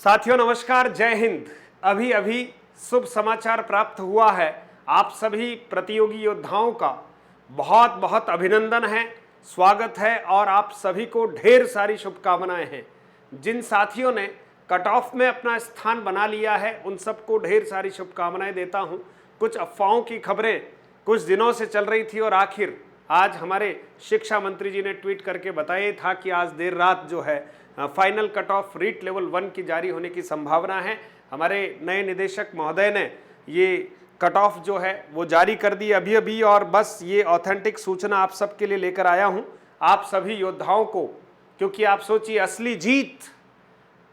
साथियों नमस्कार, जय हिंद। अभी अभी शुभ समाचार प्राप्त हुआ है। आप सभी प्रतियोगी योद्धाओं का बहुत बहुत अभिनंदन है, स्वागत है और आप सभी को ढेर सारी शुभकामनाएं हैं। जिन साथियों ने कट ऑफ में अपना स्थान बना लिया है उन सबको ढेर सारी शुभकामनाएं देता हूं। कुछ अफवाहों की खबरें कुछ दिनों से चल रही थी और आखिर आज हमारे शिक्षा मंत्री जी ने ट्वीट करके बताया था कि आज देर रात जो है final cut off REET level 1 की जारी होने की संभावना है। हमारे नए निदेशक महोदय ने ये कट ऑफ जो है वो जारी कर दी अभी अभी, और बस ये ऑथेंटिक सूचना आप सबके लिए लेकर आया हूँ, आप सभी योद्धाओं को। क्योंकि आप सोचिए, असली जीत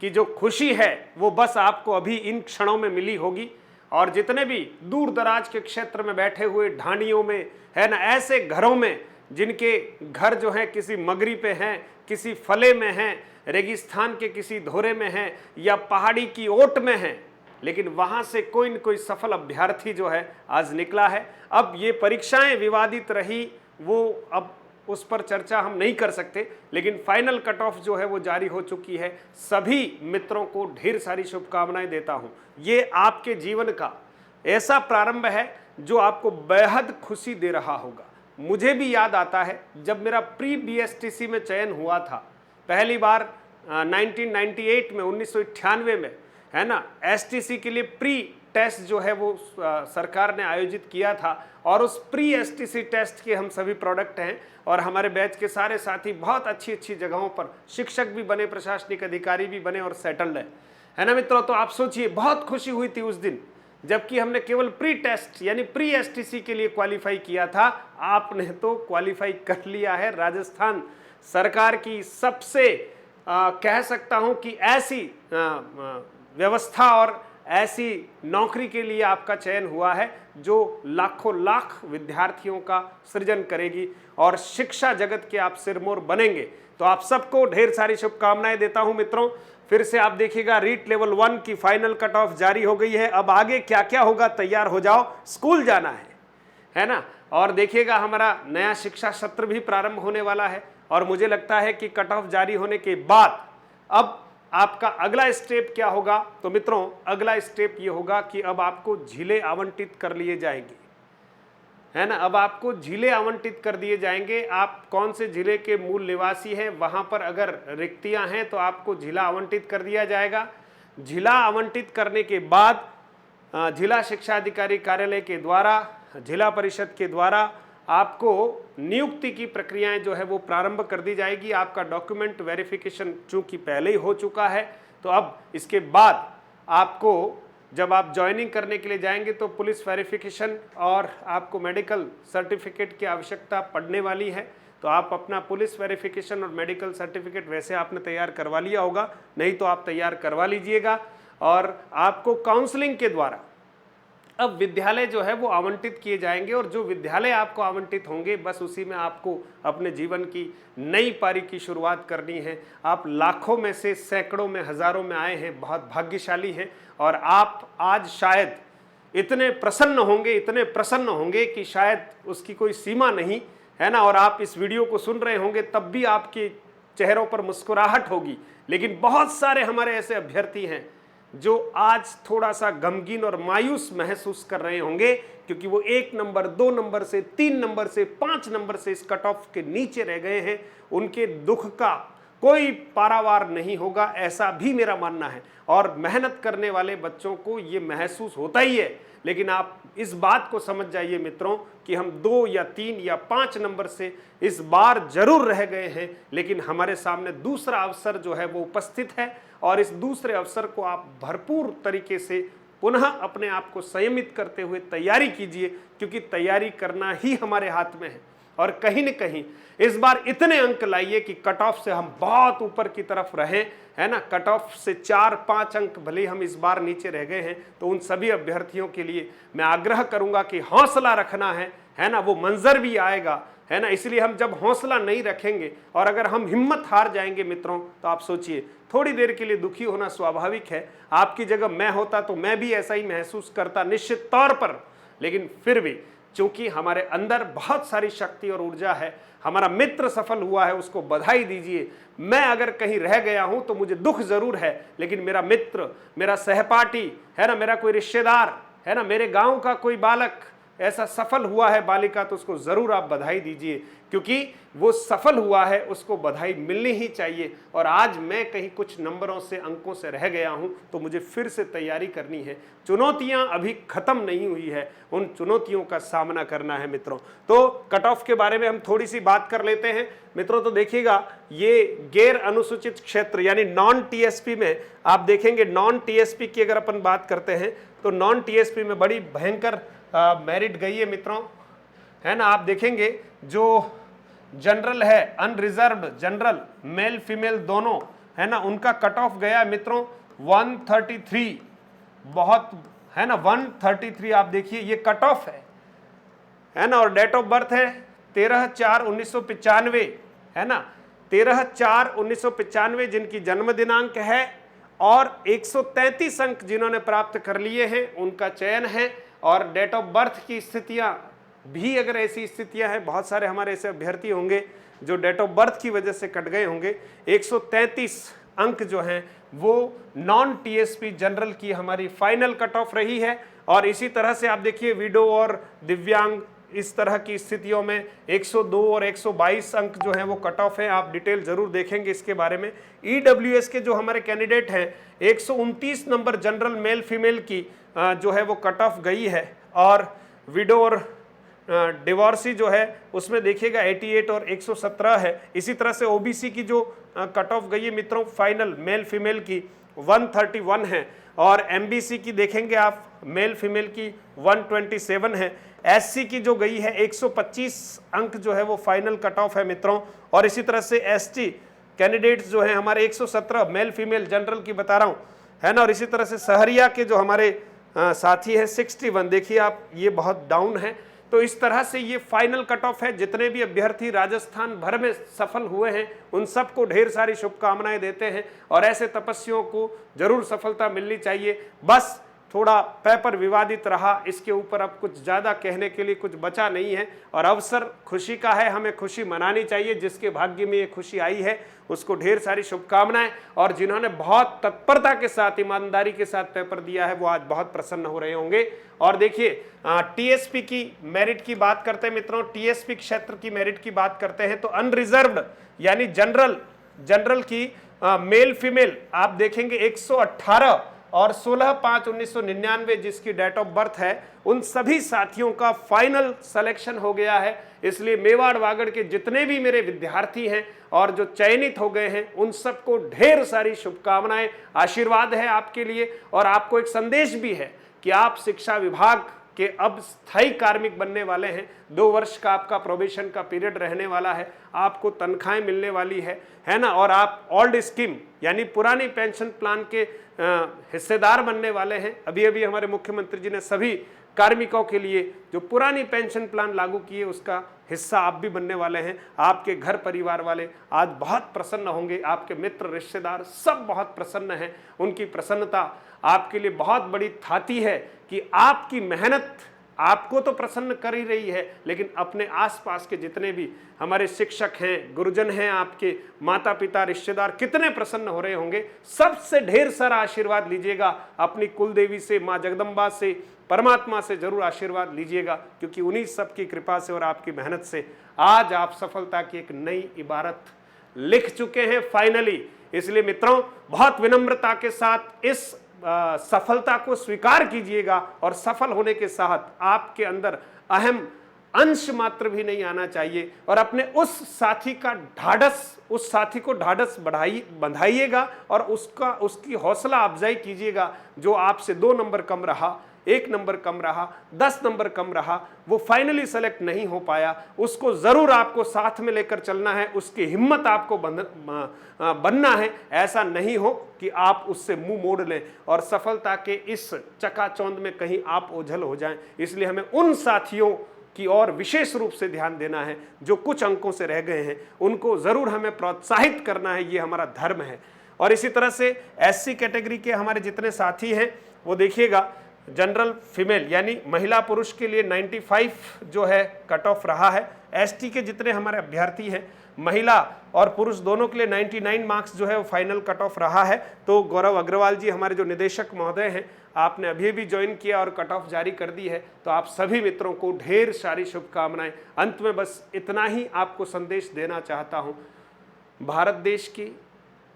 की जो खुशी है वो बस आपको अभी इन क्षणों में मिली होगी। और जितने भी दूर दराज के क्षेत्र में बैठे हुए ढाणियों में है ना, ऐसे घरों में जिनके घर जो हैं किसी मगरी पे हैं, किसी फले में हैं, रेगिस्तान के किसी धोरे में हैं या पहाड़ी की ओट में हैं, लेकिन वहां से कोई न कोई सफल अभ्यर्थी जो है आज निकला है। अब ये परीक्षाएं विवादित रही, वो अब उस पर चर्चा हम नहीं कर सकते, लेकिन फाइनल कट ऑफ जो है वो जारी हो चुकी है। सभी मित्रों को ढेर सारी शुभकामनाएं देता हूं। ये आपके जीवन का ऐसा प्रारंभ है जो आपको बेहद खुशी दे रहा होगा। मुझे भी याद आता है जब मेरा प्री बीएसटीसी में चयन हुआ था पहली बार 1998 में, 1998 में, है ना, एसटीसी के लिए प्री टेस्ट जो है वो सरकार ने आयोजित किया था और उस प्री एसटीसी टेस्ट के हम सभी प्रोडक्ट हैं और हमारे बैच के सारे साथी बहुत अच्छी अच्छी जगहों पर शिक्षक भी बने, प्रशासनिक अधिकारी भी बने और सेटल्ड है ना मित्रों। तो आप सोचिए, बहुत खुशी हुई थी उस दिन जबकि हमने केवल प्री टेस्ट यानी प्री एसटीसी के लिए क्वालिफाई किया था। आपने तो क्वालिफाई कर लिया है। राजस्थान सरकार की सबसे कह सकता हूं कि ऐसी व्यवस्था और ऐसी नौकरी के लिए आपका चयन हुआ है जो लाखों लाख विद्यार्थियों का सृजन करेगी और शिक्षा जगत के आप सिरमौर बनेंगे। तो आप सबको ढेर सारी शुभकामनाएं देता हूं मित्रों। फिर से आप देखिएगा, रीट लेवल 1 की फाइनल कट ऑफ जारी हो गई है। अब आगे क्या क्या होगा, तैयार हो जाओ, स्कूल जाना है ना। और देखिएगा, हमारा नया शिक्षा सत्र भी प्रारंभ होने वाला है और मुझे लगता है कि कट ऑफ जारी होने के बाद अब आपका अगला स्टेप क्या होगा। तो मित्रों, अगला स्टेप ये होगा कि अब आपको जिले आवंटित कर लिए जाएंगे, है ना। अब आपको जिले आवंटित कर दिए जाएंगे। आप कौन से जिले के मूल निवासी हैं, वहां पर अगर रिक्तियां हैं तो आपको जिला आवंटित कर दिया जाएगा। जिला आवंटित करने के बाद जिला शिक्षा अधिकारी कार्यालय के द्वारा, जिला परिषद के द्वारा आपको नियुक्ति की प्रक्रियाएं जो है वो प्रारंभ कर दी जाएगी। आपका डॉक्यूमेंट वेरिफिकेशन चूंकि पहले ही हो चुका है, तो अब इसके बाद आपको जब आप ज्वाइनिंग करने के लिए जाएंगे तो पुलिस वेरिफिकेशन और आपको मेडिकल सर्टिफिकेट की आवश्यकता पड़ने वाली है। तो आप अपना पुलिस वेरिफिकेशन और मेडिकल सर्टिफिकेट वैसे आपने तैयार करवा लिया होगा, नहीं तो आप तैयार करवा लीजिएगा। और आपको काउंसलिंग के द्वारा अब विद्यालय जो है वो आवंटित किए जाएंगे और जो विद्यालय आपको आवंटित होंगे बस उसी में आपको अपने जीवन की नई पारी की शुरुआत करनी है। आप लाखों में से सैकड़ों में, हजारों में आए हैं, बहुत भाग्यशाली हैं और आप आज शायद इतने प्रसन्न होंगे कि शायद उसकी कोई सीमा नहीं, है ना। और आप इस वीडियो को सुन रहे होंगे तब भी आपके चेहरों पर मुस्कुराहट होगी। लेकिन बहुत सारे हमारे ऐसे अभ्यर्थी हैं जो आज थोड़ा सा गमगीन और मायूस महसूस कर रहे होंगे क्योंकि वो 1 नंबर, 2 नंबर से, 3 नंबर से, 5 नंबर से इस कट ऑफ के नीचे रह गए हैं। उनके दुख का कोई पारावार नहीं होगा, ऐसा भी मेरा मानना है। और मेहनत करने वाले बच्चों को ये महसूस होता ही है। लेकिन आप इस बात को समझ जाइए मित्रों कि हम 2 या 3 या 5 नंबर से इस बार जरूर रह गए हैं, लेकिन हमारे सामने दूसरा अवसर जो है वो उपस्थित है और इस दूसरे अवसर को आप भरपूर तरीके से पुनः अपने आप को संयमित करते हुए तैयारी कीजिए, क्योंकि तैयारी करना ही हमारे हाथ में है। और कहीं न कहीं इस बार इतने अंक लाइए कि कट ऑफ से हम बहुत ऊपर की तरफ रहें, है ना। कट ऑफ से 4-5 अंक भले हम इस बार नीचे रह गए हैं, तो उन सभी अभ्यर्थियों के लिए मैं आग्रह करूंगा कि हौसला रखना है ना। वो मंजर भी आएगा, है ना। इसलिए हम जब हौसला नहीं रखेंगे और अगर हम हिम्मत हार जाएंगे मित्रों, तो आप सोचिए, थोड़ी देर के लिए दुखी होना स्वाभाविक है। आपकी जगह मैं होता तो मैं भी ऐसा ही महसूस करता निश्चित तौर पर, लेकिन फिर भी क्योंकि हमारे अंदर बहुत सारी शक्ति और ऊर्जा है। हमारा मित्र सफल हुआ है, उसको बधाई दीजिए। मैं अगर कहीं रह गया हूं तो मुझे दुख जरूर है, लेकिन मेरा मित्र, मेरा सहपाठी है ना, मेरा कोई रिश्तेदार है ना, मेरे गांव का कोई बालक ऐसा सफल हुआ है, बालिका, तो उसको जरूर आप बधाई दीजिए, क्योंकि वो सफल हुआ है, उसको बधाई मिलनी ही चाहिए। और आज मैं कहीं कुछ नंबरों से, अंकों से रह गया हूं तो मुझे फिर से तैयारी करनी है। चुनौतियां अभी खत्म नहीं हुई है, उन चुनौतियों का सामना करना है मित्रों। तो कट ऑफ के बारे में हम थोड़ी सी बात कर लेते हैं मित्रों। तो देखिएगा, ये गैर अनुसूचित क्षेत्र यानी नॉन टीएसपी में आप देखेंगे, नॉन टीएसपी की अगर अपन बात करते हैं तो नॉन टीएसपी में बड़ी भयंकर मेरिट गई है मित्रों, है ना। आप देखेंगे जो जनरल है, अनरिजर्व्ड जनरल, मेल फीमेल दोनों, है ना, उनका कट ऑफ गया मित्रों 133, बहुत है ना, 133। आप देखिए ये कट ऑफ है ना। और डेट ऑफ बर्थ है 13/4/1995, है ना, 13/4/1995 जिनकी जन्म दिनांक है, और 133 अंक जिन्होंने प्राप्त कर लिए हैं उनका चयन है। और डेट ऑफ बर्थ की स्थितियां भी, अगर ऐसी स्थितियां हैं, बहुत सारे हमारे ऐसे अभ्यर्थी होंगे जो डेट ऑफ बर्थ की वजह से कट गए होंगे, 133 अंक जो हैं वो नॉन टीएसपी जनरल की हमारी फाइनल कट ऑफ रही है। और इसी तरह से आप देखिए विडो और दिव्यांग, इस तरह की स्थितियों में 102 और 122 अंक जो हैं वो कट ऑफ है। आप डिटेल जरूर देखेंगे इसके बारे में। ईडब्ल्यूएस के जो हमारे कैंडिडेट हैं, 129 नंबर जनरल मेल फीमेल की जो है वो कट ऑफ गई है। और विडो और डिवोर्सी जो है उसमें देखिएगा 88 और 117 है। इसी तरह से ओबीसी की जो कट ऑफ गई है मित्रों फाइनल मेल फीमेल की 131 है। और एमबीसी की देखेंगे आप मेल फीमेल की 127 है। एससी की जो गई है 125 अंक जो है वो फाइनल कट ऑफ है मित्रों। और इसी तरह से एसटी कैंडिडेट्स जो है हमारे 117 मेल फीमेल जनरल की बता रहा हूँ, है ना। और इसी तरह से सहरिया के जो हमारे साथी है 61, देखिए आप ये बहुत डाउन है। तो इस तरह से ये फाइनल कट ऑफ है। जितने भी अभ्यर्थी राजस्थान भर में सफल हुए हैं उन सबको ढेर सारी शुभकामनाएं देते हैं, और ऐसे तपस्वियों को जरूर सफलता मिलनी चाहिए। बस थोड़ा पेपर विवादित रहा, इसके ऊपर अब कुछ ज़्यादा कहने के लिए कुछ बचा नहीं है। और अवसर खुशी का है, हमें खुशी मनानी चाहिए। जिसके भाग्य में ये खुशी आई है उसको ढेर सारी शुभकामनाएं। और जिन्होंने बहुत तत्परता के साथ, ईमानदारी के साथ पेपर दिया है वो आज बहुत प्रसन्न हो रहे होंगे। और देखिए टीएसपी की मेरिट की बात करते हैं मित्रों, टीएसपी क्षेत्र की मेरिट की बात करते हैं तो अनरिजर्व्ड यानी जनरल की मेल फीमेल आप देखेंगे 118 और 16/5/1999 जिसकी डेट ऑफ बर्थ है, उन सभी साथियों का फाइनल सिलेक्शन हो गया है। इसलिए मेवाड़ वागड़ के जितने भी मेरे विद्यार्थी हैं और जो चयनित हो गए हैं उन सबको ढेर सारी शुभकामनाएं, आशीर्वाद है आपके लिए। और आपको एक संदेश भी है कि आप शिक्षा विभाग के अब स्थायी कार्मिक बनने वाले हैं। 2 वर्ष का आपका प्रोबेशन का पीरियड रहने वाला है, आपको तनख्वाहें मिलने वाली है ना। और आप ओल्ड स्कीम यानी पुरानी पेंशन प्लान के हिस्सेदार बनने वाले हैं। अभी अभी हमारे मुख्यमंत्री जी ने सभी कार्मिकों के लिए जो पुरानी पेंशन प्लान लागू किए उसका हिस्सा आप भी बनने वाले हैं। आपके घर परिवार वाले आज बहुत प्रसन्न होंगे, आपके मित्र रिश्तेदार सब बहुत प्रसन्न हैं। उनकी प्रसन्नता आपके लिए बहुत बड़ी थाती है कि आपकी मेहनत आपको तो प्रसन्न कर ही रही है, लेकिन अपने आसपास के जितने भी हमारे शिक्षक हैं, गुरुजन हैं, आपके माता पिता, रिश्तेदार कितने प्रसन्न हो रहे होंगे। सबसे ढेर सारा आशीर्वाद लीजिएगा, अपनी कुल देवी से, माँ जगदम्बा से, परमात्मा से जरूर आशीर्वाद लीजिएगा, क्योंकि उन्हीं सब की कृपा से और आपकी मेहनत से आज आप सफलता की एक नई इबारत लिख चुके हैं फाइनली। इसलिए मित्रों बहुत विनम्रता के साथ इस सफलता को स्वीकार कीजिएगा, और सफल होने के साथ आपके अंदर अहम अंश मात्र भी नहीं आना चाहिए। और अपने उस साथी को ढाढ़स बंधाइएगा और उसकी हौसला अफजाई कीजिएगा जो आपसे 2 नंबर कम रहा, 1 नंबर कम रहा, 10 नंबर कम रहा, वो फाइनली सेलेक्ट नहीं हो पाया, उसको जरूर आपको साथ में लेकर चलना है, उसकी हिम्मत आपको बनना है। ऐसा नहीं हो कि आप उससे मुंह मोड़ लें और सफलता के इस चकाचौंध में कहीं आप ओझल हो जाएं। इसलिए हमें उन साथियों की ओर विशेष रूप से ध्यान देना है जो कुछ अंकों से रह गए हैं, उनको जरूर हमें प्रोत्साहित करना है, ये हमारा धर्म है। और इसी तरह से एससी कैटेगरी के हमारे जितने साथी हैं वो देखिएगा जनरल फीमेल यानी महिला पुरुष के लिए 95 जो है कट ऑफ रहा है। एसटी के जितने हमारे अभ्यर्थी हैं महिला और पुरुष दोनों के लिए 99 मार्क्स जो है वो फाइनल कट ऑफ रहा है। तो गौरव अग्रवाल जी हमारे जो निदेशक महोदय हैं, आपने अभी भी ज्वाइन किया और कट ऑफ जारी कर दी है, तो आप सभी मित्रों को ढेर सारी शुभकामनाएं। अंत में बस इतना ही आपको संदेश देना चाहता हूं, भारत देश की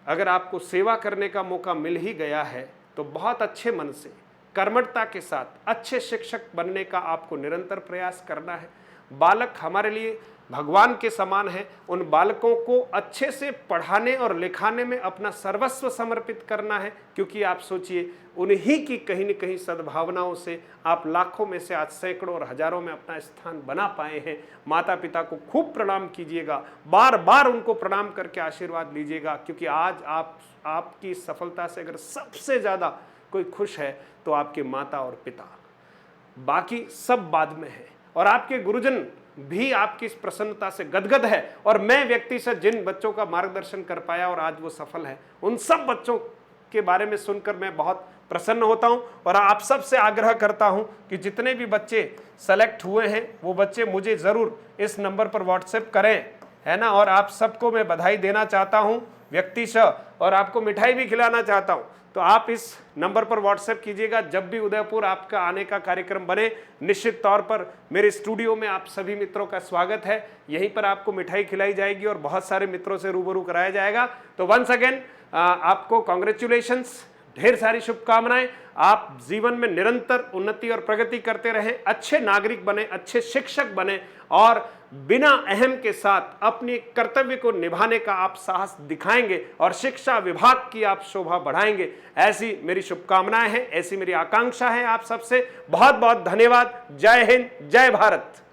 अगर आपको सेवा करने का मौका मिल ही गया है तो बहुत अच्छे मन से कर्मठता के साथ अच्छे शिक्षक बनने का आपको निरंतर प्रयास करना है। बालक हमारे लिए भगवान के समान है, उन बालकों को अच्छे से पढ़ाने और लिखाने में अपना सर्वस्व समर्पित करना है, क्योंकि आप सोचिए उन्हीं की कहीं न कहीं सद्भावनाओं से आप लाखों में से आज सैकड़ों और हजारों में अपना स्थान बना पाए हैं। माता पिता को खूब प्रणाम कीजिएगा, बार बार उनको प्रणाम करके आशीर्वाद लीजिएगा, क्योंकि आज आपकी सफलता से अगर सबसे ज़्यादा कोई खुश है तो आपके माता और पिता, बाकी सब बाद में है। और आपके गुरुजन भी आपकी इस प्रसन्नता से गदगद है। और मैं व्यक्ति से जिन बच्चों का मार्गदर्शन कर पाया और आज वो सफल है, उन सब बच्चों के बारे में सुनकर मैं बहुत प्रसन्न होता हूं। और आप सब से आग्रह करता हूं कि जितने भी बच्चे सेलेक्ट हुए हैं वो बच्चे मुझे ज़रूर इस नंबर पर व्हाट्सएप करें, है ना। और आप सबको मैं बधाई देना चाहता हूं व्यक्तिशः, और आपको मिठाई भी खिलाना चाहता हूं। तो आप इस नंबर पर व्हाट्सएप कीजिएगा जब भी उदयपुर आपका आने का कार्यक्रम बने। निश्चित तौर पर मेरे स्टूडियो में आप सभी मित्रों का स्वागत है, यहीं पर आपको मिठाई खिलाई जाएगी और बहुत सारे मित्रों से रूबरू कराया जाएगा। तो वंस अगेन आपको कॉन्ग्रेचुलेशंस, ढेर सारी शुभकामनाएं। आप जीवन में निरंतर उन्नति और प्रगति करते रहें, अच्छे नागरिक बने, अच्छे शिक्षक बने और बिना अहम के साथ अपने कर्तव्य को निभाने का आप साहस दिखाएंगे और शिक्षा विभाग की आप शोभा बढ़ाएंगे। ऐसी मेरी शुभकामनाएं हैं, ऐसी मेरी आकांक्षा है आप सबसे। बहुत बहुत धन्यवाद। जय हिंद, जय भारत।